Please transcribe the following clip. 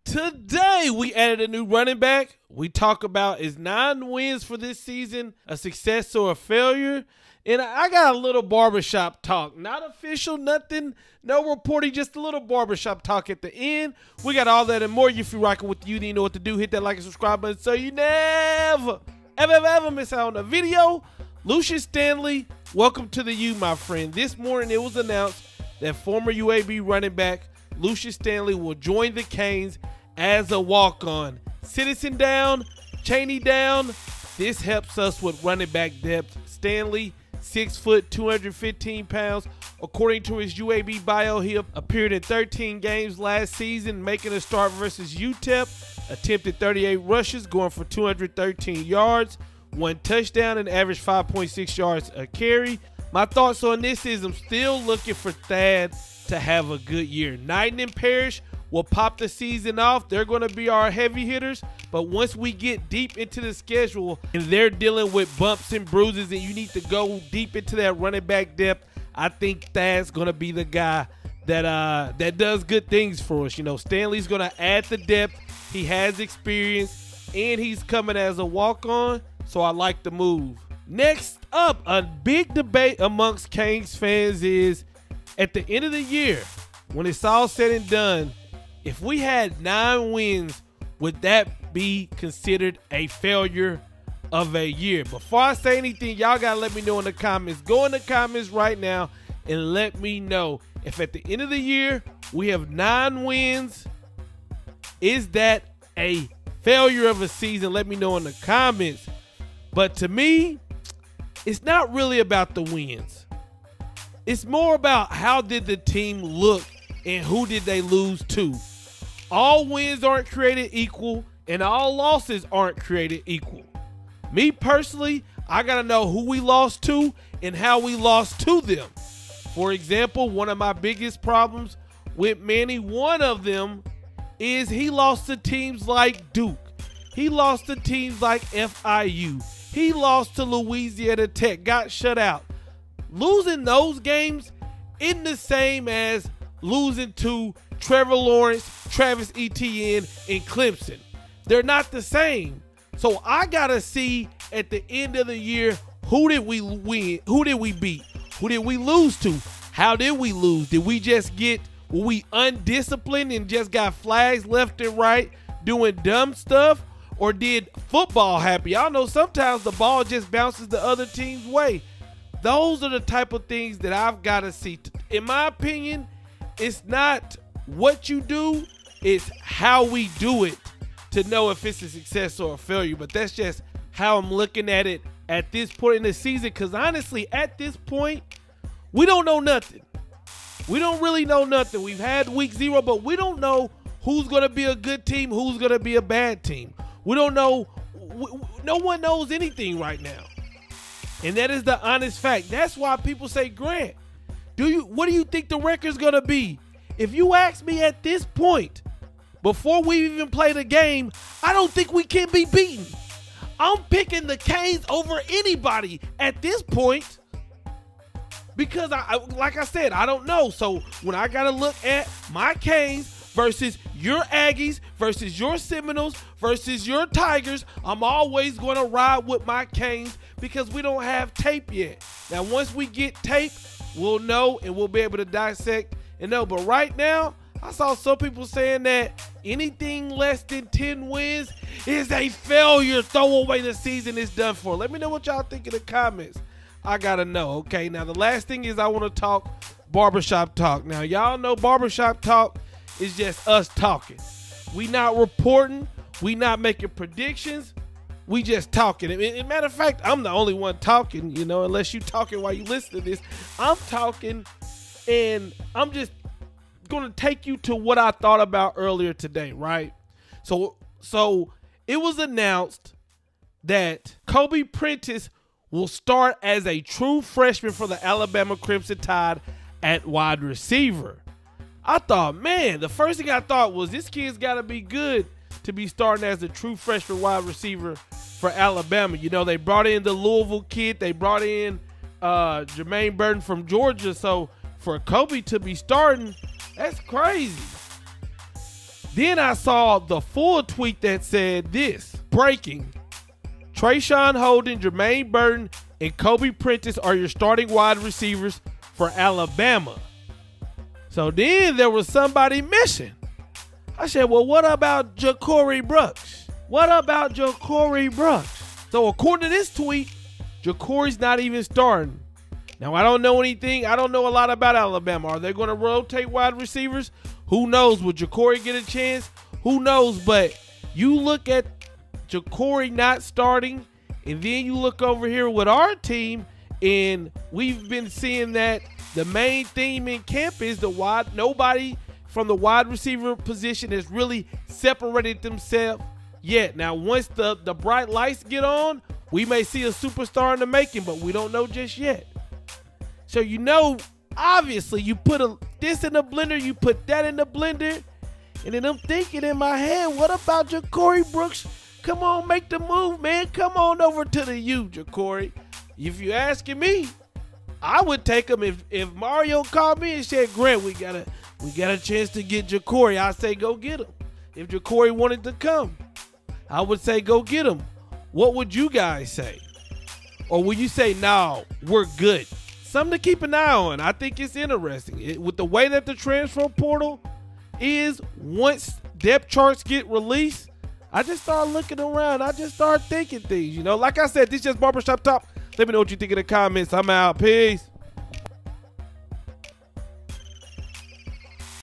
Today, we added a new running back. We talk about is 9 wins for this season a success or a failure? And I got a little barbershop talk. Not official, nothing, no reporting, just a little barbershop talk at the end. We got all that and more. If you're rocking with you know what to do. Hit that like and subscribe button so you never, ever miss out on a video. Lucious Stanley, welcome to the U, my friend. This morning, it was announced that former UAB running back Lucious Stanley will join the Canes as a walk-on. Citizen down, Cheney down. This helps us with running back depth. Stanley, 6 foot, 215 pounds. According to his UAB bio, he appeared in 13 games last season, making a start versus UTEP. Attempted 38 rushes, going for 213 yards, 1 touchdown, and averaged 5.6 yards a carry. My thoughts on this is I'm still looking for Thad to have a good year. Knighton and Parrish will pop the season off. They're going to be our heavy hitters. But once we get deep into the schedule and they're dealing with bumps and bruises and you need to go deep into that running back depth, I think Thad's going to be the guy that does good things for us. You know, Stanley's going to add the depth. He has experience and he's coming as a walk-on. So I like the move. Next up, a big debate amongst Canes fans is at the end of the year, when it's all said and done, if we had 9 wins, would that be considered a failure of a year? Before I say anything, y'all got to let me know in the comments. Go in the comments right now and let me know if at the end of the year we have 9 wins, is that a failure of a season? Let me know in the comments. But to me, it's not really about the wins. It's more about how did the team look and who did they lose to. All wins aren't created equal and all losses aren't created equal. Me personally, I got to know who we lost to and how we lost to them. For example, one of my biggest problems with Manny, one of them is he lost to teams like Duke. He lost to teams like FIU. He lost to Louisiana Tech, got shut out. Losing those games isn't the same as losing to Trevor Lawrence, Travis Etienne, and Clemson. They're not the same. So I got to see at the end of the year, who did we win? Who did we beat? Who did we lose to? How did we lose? Did we just were we undisciplined and just got flags left and right doing dumb stuff? Or did football happen? Y'all know sometimes the ball just bounces the other team's way. Those are the type of things that I've got to see. In my opinion, it's not what you do, it's how we do it to know if it's a success or a failure. But that's just how I'm looking at it at this point in the season. Because honestly, at this point, we don't know nothing. We don't really know nothing. We've had week 0, but we don't know who's going to be a good team, who's going to be a bad team. We don't know. No one knows anything right now. And that is the honest fact. That's why people say, Grant, what do you think the record's going to be? If you ask me at this point, before we even play the game, I don't think we can be beaten. I'm picking the Canes over anybody at this point because, like I said, I don't know. So when I got to look at my Canes versus your Aggies versus your Seminoles versus your Tigers, I'm always going to ride with my Canes because we don't have tape yet. Now, once we get tape, we'll know and we'll be able to dissect and know. But right now, I saw some people saying that anything less than 10 wins is a failure. Throw away the season, it's done for. Let me know what y'all think in the comments. I got to know. Okay, now the last thing is I want to talk barbershop talk. Now, y'all know barbershop talk is just us talking. We not reporting. We not making predictions. We just talking. As a matter of fact, I'm the only one talking, you know, unless you talking while you listen to this. I'm talking, and I'm just going to take you to what I thought about earlier today, right? So it was announced that Kobe Prentice will start as a true freshman for the Alabama Crimson Tide at wide receiver. I thought, man, the first thing I thought was this kid's got to be good to be starting as a true freshman wide receiver for Alabama. You know, they brought in the Louisville kid. They brought in Jermaine Burton from Georgia. So for Kobe to be starting, that's crazy. Then I saw the full tweet that said this: breaking. Trayshawn Holden, Jermaine Burton, and Kobe Prentice are your starting wide receivers for Alabama. So then there was somebody missing. I said, well, what about Ja'Cory Brooks? What about Ja'Cory Brooks? So according to this tweet, Ja'Cory's not even starting. Now, I don't know anything. I don't know a lot about Alabama. Are they going to rotate wide receivers? Who knows? Will Ja'Cory get a chance? Who knows? But you look at Ja'Cory not starting, and then you look over here with our team, and we've been seeing that the main theme in camp is nobody from the wide receiver position has really separated themselves yet. Now, once the bright lights get on, we may see a superstar in the making, but we don't know just yet. So, obviously, you put this in the blender, you put that in the blender, and then I'm thinking in my head, what about Ja'Cory Brooks? Come on, make the move, man. Come on over to the U, Ja'Cory. If you're asking me, I would take him. If Mario called me and said, Grant, we got a chance to get Ja'Cory, I'd say go get him. If Ja'Cory wanted to come, I would say go get him. What would you guys say? Or would you say, no, we're good? Something to keep an eye on. I think it's interesting. With the way that the transfer portal is, once depth charts get released, I just start looking around. I just start thinking things. Like I said, this is just Barbershop Talk. Let me know what you think in the comments. I'm out. Peace.